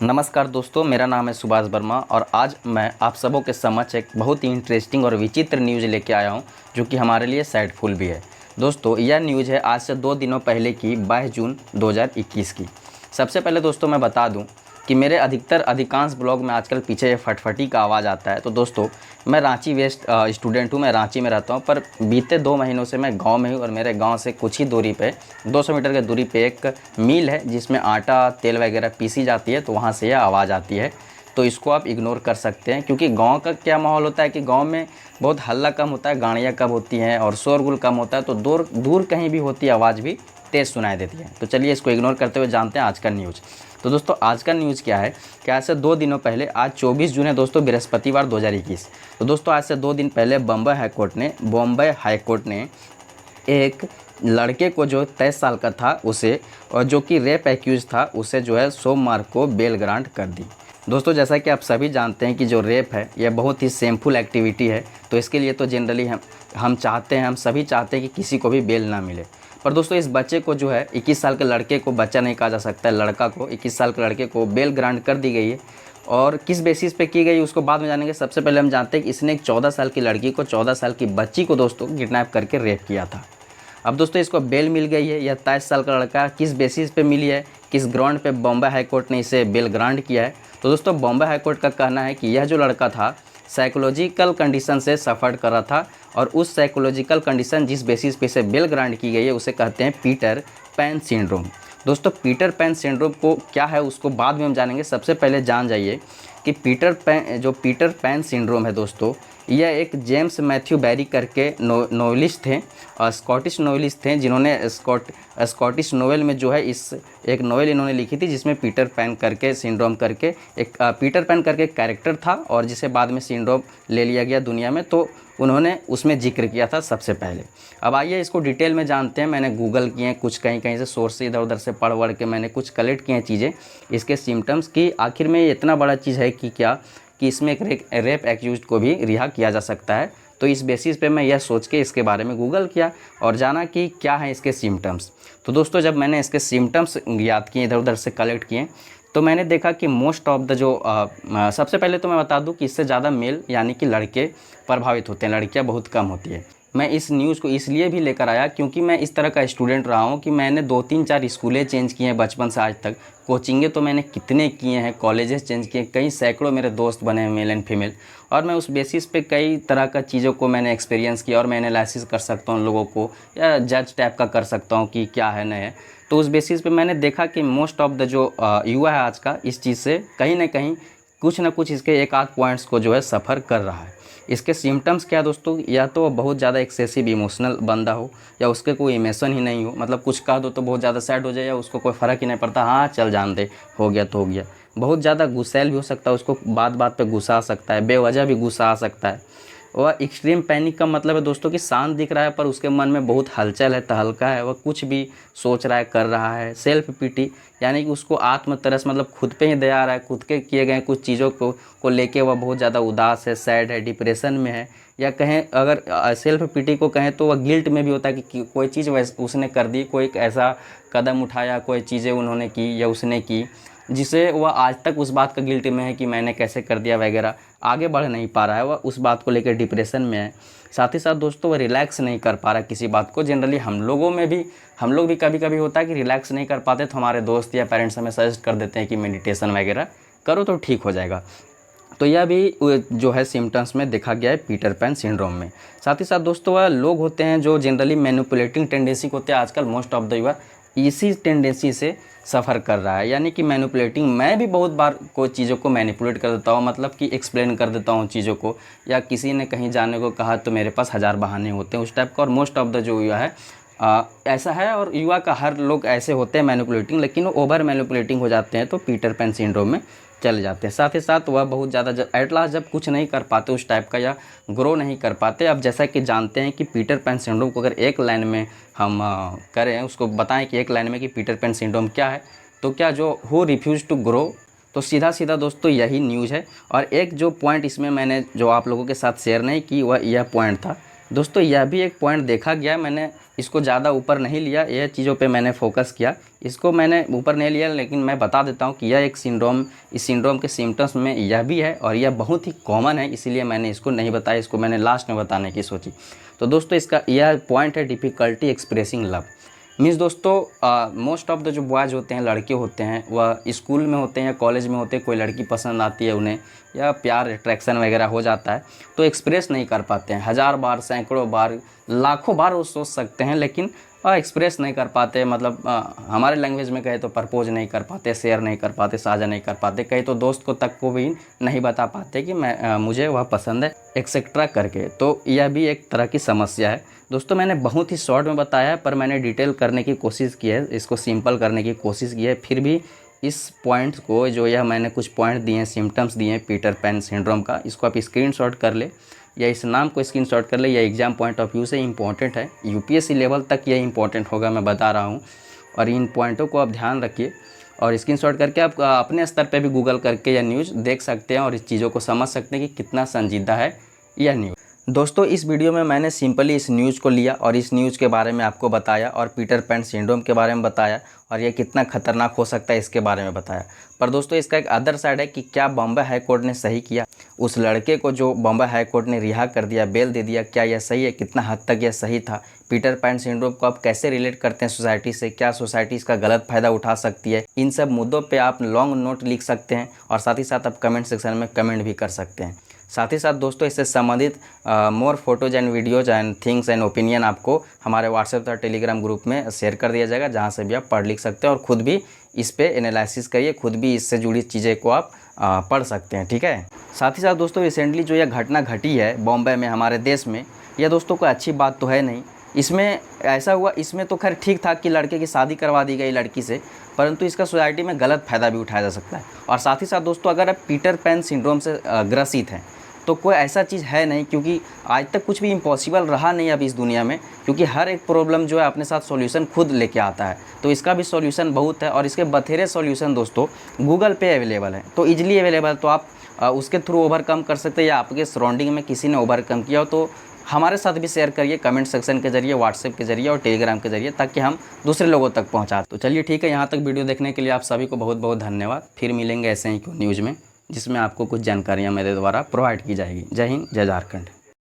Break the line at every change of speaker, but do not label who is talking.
नमस्कार दोस्तों, मेरा नाम है सुभाष वर्मा और आज मैं आप सबों के समक्ष एक बहुत ही इंटरेस्टिंग और विचित्र न्यूज़ लेके आया हूं, जो कि हमारे लिए सैडफुल भी है। दोस्तों, यह न्यूज़ है आज से 2 दिनों पहले की 22 जून 2021 की। सबसे पहले दोस्तों मैं बता दूं कि मेरे अधिकांश ब्लॉग में आजकल पीछे ये फटफटी का आवाज़ आता है। तो दोस्तों, मैं रांची वेस्ट स्टूडेंट हूँ, मैं रांची में रहता हूँ, पर बीते 2 महीनों से मैं गांव में हूँ और मेरे गांव से कुछ ही दूरी पे 200 मीटर की दूरी पे एक मिल है जिसमें आटा तेल वगैरह पीसी जाती है, तो वहाँ से यह आवाज़ आती है। तो इसको आप इग्नोर कर सकते हैं, क्योंकि गांव का क्या माहौल होता है कि गांव में बहुत हल्ला कम होता है, गाड़ियाँ कम होती हैं और शोरगुल कम होता है, तो दूर दूर कहीं भी होती आवाज़ भी तेज़ सुनाई देती है। तो चलिए इसको इग्नोर करते हुए जानते हैं आज का न्यूज़। तो दोस्तों, आज का न्यूज़ क्या है कि आज से 2 दिनों पहले, आज 24 जून है दोस्तों, बृहस्पतिवार 2021। तो दोस्तों, आज से 2 दिन पहले बॉम्बे हाई कोर्ट ने एक लड़के को जो 23 साल का था उसे, और जो कि रेप एक्यूज था उसे, जो है सोमवार को बेल ग्रांट कर दी। दोस्तों, जैसा कि आप सभी जानते हैं कि जो रेप है यह बहुत ही शेमफुल एक्टिविटी है, तो इसके लिए तो जनरली हम सभी चाहते हैं कि किसी को भी बेल ना मिले। पर दोस्तों, इस बच्चे को जो है 21 साल के लड़के को, बच्चा नहीं कहा जा सकता है, लड़का को, 21 साल के लड़के को बेल ग्रांट कर दी गई है। और किस बेसिस पे की गई उसको बाद में जानेंगे। सबसे पहले हम जानते हैं कि इसने एक 14 साल की लड़की को, 14 साल की बच्ची को दोस्तों किडनैप करके रेप किया था। अब दोस्तों, इसको बेल मिल गई है। यह 23 साल का लड़का किस बेसिस पे मिली है, किस ग्राउंड पे बॉम्बे हाई कोर्ट ने इसे बेल ग्रांट किया है। तो दोस्तों, बॉम्बे हाई कोर्ट का कहना है कि यह जो लड़का था साइकोलॉजिकल कंडीशन से सफ़र कर रहा था, और उस साइकोलॉजिकल कंडीशन जिस बेसिस पे इसे बेल ग्रांट की गई है उसे कहते हैं पीटर पैन सिंड्रोम। दोस्तों, पीटर पैन सिंड्रोम को क्या है उसको बाद में हम जानेंगे। सबसे पहले जान जाइए कि पीटर पैन सिंड्रोम है दोस्तों, यह एक जेम्स मैथ्यू बैरी करके नॉवेलिस्ट थे, स्कॉटिश नॉवेलिस्ट थे, जिन्होंने स्कॉटिश नोवेल में जो है एक नोवेल इन्होंने लिखी थी जिसमें पीटर पैन करके सिंड्रोम करके पीटर पैन करके एक कैरेक्टर था, और जिसे बाद में सिंड्रोम ले लिया गया दुनिया में, तो उन्होंने उसमें जिक्र किया था सबसे पहले। अब आइए इसको डिटेल में जानते हैं। मैंने गूगल किए हैं, कुछ कहीं कहीं से सोर्स से इधर उधर से पढ़ वढ़ के मैंने कुछ कलेक्ट किए हैं चीज़ें, इसके सिम्टम्स की आखिर में ये इतना बड़ा चीज़ है कि इसमें एक रेप एक्यूज्ड को भी रिहा किया जा सकता है। तो इस बेसिस पे मैं यह सोच के इसके बारे में गूगल किया और जाना कि क्या है इसके सिम्टम्स। तो दोस्तों, जब मैंने इसके सिम्टम्स याद किए, इधर उधर से कलेक्ट किए, तो मैंने देखा कि मोस्ट ऑफ द सबसे पहले तो मैं बता दूं कि इससे ज़्यादा मेल यानी कि लड़के प्रभावित होते हैं, लड़कियां बहुत कम होती है। मैं इस न्यूज़ को इसलिए भी लेकर आया क्योंकि मैं इस तरह का स्टूडेंट रहा हूं कि मैंने 2-3-4 स्कूलें चेंज किए हैं बचपन से आज तक, कोचिंगें तो मैंने कितने किए हैं, कॉलेजेस चेंज किए, कई सैकड़ों मेरे दोस्त बने हैं मेल एंड फीमेल, और मैं उस बेसिस पे कई तरह का चीज़ों को मैंने एक्सपीरियंस किया और मैं एनालिसिस कर सकता हूँ लोगों को, या जज टाइप का कर सकता हूँ कि क्या है नहीं है। तो उस बेसिस पे मैंने देखा कि मोस्ट ऑफ द जो युवा है आज का, इस चीज़ से कहीं ना कहीं कुछ ना कुछ इसके एक आध पॉइंट्स को जो है सफ़र कर रहा है। इसके सिम्टम्स क्या दोस्तों, या तो बहुत ज़्यादा एक्सेसिव इमोशनल बंदा हो, या उसके कोई इमोशन ही नहीं हो, मतलब कुछ कह दो तो बहुत ज़्यादा सैड हो जाए, या उसको कोई फ़र्क ही नहीं पड़ता, हाँ चल जान दे, हो गया तो हो गया। बहुत ज़्यादा गुस्सैल भी हो सकता है, उसको बात बात पे गुस्सा आ सकता है, बेवजह भी गुस्सा आ सकता है। वह एक्सट्रीम पैनिक का मतलब है दोस्तों कि शांत दिख रहा है पर उसके मन में बहुत हलचल है, तहलका है, वह कुछ भी सोच रहा है, कर रहा है। सेल्फ पिटी यानी कि उसको आत्मतरस, मतलब खुद पे ही दया आ रहा है, खुद के किए गए कुछ चीज़ों को लेके वह बहुत ज़्यादा उदास है, सैड है, डिप्रेशन में है, या कहें अगर सेल्फ पिटी को कहें तो वह गिल्ट में भी होता है कि कोई चीज़ उसने कर दी, कोई एक ऐसा कदम उठाया, कोई चीज़ें उन्होंने की या उसने की जिसे वह आज तक उस बात का गिल्ट में है कि मैंने कैसे कर दिया वगैरह, आगे बढ़ नहीं पा रहा है, वह उस बात को लेकर डिप्रेशन में है। साथ ही साथ दोस्तों, वह रिलैक्स नहीं कर पा रहा किसी बात को। जनरली हम लोग भी कभी कभी होता है कि रिलैक्स नहीं कर पाते, तो हमारे दोस्त या पेरेंट्स हमें सजेस्ट कर देते हैं कि मेडिटेशन वगैरह करो तो ठीक हो जाएगा। तो यह भी जो है सिम्टम्स में देखा गया है पीटर पैन सिंड्रोम में। साथ ही साथ दोस्तों, वह लोग होते हैं जो जनरली मैनिपुलेटिंग टेंडेंसी होते हैं, आजकल मोस्ट ऑफ द युवा इसी टेंडेंसी से सफ़र कर रहा है, यानी कि मैनिपुलेटिंग। मैं भी बहुत बार कोई चीज़ों को मैनिपुलेट कर देता हूँ, मतलब कि एक्सप्लेन कर देता हूँ चीज़ों को, या किसी ने कहीं जाने को कहा तो मेरे पास 1000 बहाने होते हैं उस टाइप का। और मोस्ट ऑफ द जो युवा है ऐसा है, और युवा का हर लोग ऐसे होते हैं मैनिपुलेटिंग, लेकिन वो ओवर मैनिपुलेटिंग हो जाते हैं तो पीटर पैन सिंड्रोम में चले जाते हैं। साथ ही साथ वह बहुत ज़्यादा जब एट लास्ट जब कुछ नहीं कर पाते उस टाइप का, या ग्रो नहीं कर पाते। अब जैसा कि जानते हैं कि पीटर पैन सिंड्रोम को अगर एक लाइन में हम करें, उसको बताएं कि एक लाइन में कि पीटर पैन सिंड्रोम क्या है, तो क्या जो हु रिफ्यूज़ टू ग्रो, तो सीधा सीधा दोस्तों यही न्यूज़ है। और एक जो पॉइंट इसमें मैंने जो आप लोगों के साथ शेयर नहीं की, वह यह पॉइंट था दोस्तों यह भी एक पॉइंट देखा गया, मैंने इसको ज़्यादा ऊपर नहीं लिया, यह चीज़ों पे मैंने फोकस किया, इसको मैंने ऊपर नहीं लिया, लेकिन मैं बता देता हूँ कि यह एक सिंड्रोम, इस सिंड्रोम के सिम्टम्स में यह भी है और यह बहुत ही कॉमन है, इसीलिए मैंने इसको नहीं बताया, इसको मैंने लास्ट में बताने की सोची। तो दोस्तों इसका यह पॉइंट है डिफ़िकल्टी एक्सप्रेसिंग लव। मीन्स दोस्तों मोस्ट ऑफ द जो बॉयज़ होते हैं, लड़के होते हैं, वह स्कूल में होते हैं या कॉलेज में होते हैं, कोई लड़की पसंद आती है उन्हें या प्यार अट्रैक्शन वगैरह हो जाता है, तो एक्सप्रेस नहीं कर पाते हैं। हज़ार बार, सैकड़ों बार, लाखों बार वो सोच सकते हैं, लेकिन एक्सप्रेस नहीं कर पाते, मतलब हमारे लैंग्वेज में कहे तो प्रपोज नहीं कर पाते, शेयर नहीं कर पाते, साझा नहीं कर पाते, कहीं तो दोस्त को तक को भी नहीं बता पाते कि मैं मुझे वह पसंद है एक्सेट्रा करके। तो यह भी एक तरह की समस्या है। दोस्तों मैंने बहुत ही शॉर्ट में बताया है, पर मैंने डिटेल करने की कोशिश की है, इसको सिंपल करने की कोशिश की है। फिर भी इस पॉइंट को, जो यह मैंने कुछ पॉइंट दिए हैं, सिम्टम्स दिए हैं पीटर पैन सिंड्रोम का, इसको आप स्क्रीनशॉट कर ले या इस नाम को स्क्रीनशॉट कर ले। यह एग्जाम पॉइंट ऑफ व्यू से इंपॉर्टेंट है, यूपीएससी लेवल तक यह इंपॉर्टेंट होगा, मैं बता रहा हूँ। और इन पॉइंटों को आप ध्यान रखिए और स्क्रीनशॉट करके आप अपने स्तर पे भी गूगल करके यह न्यूज़ देख सकते हैं और इस चीज़ों को समझ सकते हैं कि कितना संजीदा है यह न्यूज़। दोस्तों इस वीडियो में मैंने सिंपली इस न्यूज़ को लिया और इस न्यूज़ के बारे में आपको बताया और पीटर पैन सिंड्रोम के बारे में बताया और ये कितना खतरनाक हो सकता है इसके बारे में बताया। पर दोस्तों इसका एक अदर साइड है कि क्या बॉम्बे हाई कोर्ट ने सही किया, उस लड़के को जो बॉम्बे हाई कोर्ट ने रिहा कर दिया, बेल दे दिया, क्या यह सही है, कितना हद तक यह सही था। पीटर पैन सिंड्रोम को आप कैसे रिलेट करते हैं सोसाइटी से, क्या सोसाइटी इसका गलत फ़ायदा उठा सकती है, इन सब मुद्दों पे आप लॉन्ग नोट लिख सकते हैं और साथ ही साथ आप कमेंट सेक्शन में कमेंट भी कर सकते हैं। साथ ही साथ दोस्तों इससे संबंधित more photos and videos and things and opinion आपको हमारे व्हाट्सएप और टेलीग्राम ग्रुप में शेयर कर दिया जाएगा, जहां से भी आप पढ़ लिख सकते हैं और ख़ुद भी इस पे एनालिसिस करिए, खुद भी इससे जुड़ी चीज़ें को आप पढ़ सकते हैं, ठीक है। साथ ही साथ दोस्तों रिसेंटली जो यह घटना घटी है बॉम्बे में, हमारे देश में, यह दोस्तों कोई अच्छी बात तो है नहीं। इसमें ऐसा हुआ, इसमें तो खैर ठीक था कि लड़के की शादी करवा दी गई लड़की से, परंतु इसका सोसाइटी में गलत फ़ायदा भी उठाया जा सकता है। और साथ ही साथ दोस्तों अगर आप पीटर पैन सिंड्रोम से ग्रसित हैं तो कोई ऐसा चीज़ है नहीं, क्योंकि आज तक कुछ भी इम्पॉसिबल रहा नहीं अब इस दुनिया में, क्योंकि हर एक प्रॉब्लम जो है अपने साथ सॉल्यूशन खुद लेके आता है। तो इसका भी सॉल्यूशन बहुत है और इसके बथेरे सॉल्यूशन दोस्तों गूगल पे अवेलेबल है, तो ईजिली अवेलेबल, तो आप उसके थ्रू ओवरकम कर सकते हैं, या आपके सराउंडिंग में किसी ने ओवरकम किया हो तो हमारे साथ भी शेयर करिए कमेंट सेक्शन के जरिए, व्हाट्सएप के जरिए और टेलीग्राम के जरिए, ताकि हम दूसरे लोगों तक पहुँचा। तो चलिए ठीक है, यहाँ तक वीडियो देखने के लिए आप सभी को बहुत बहुत धन्यवाद। फिर मिलेंगे ऐसे ही न्यूज़ में, जिसमें आपको कुछ जानकारियाँ मेरे द्वारा प्रोवाइड की जाएगी। जय हिंद, जय झारखंड।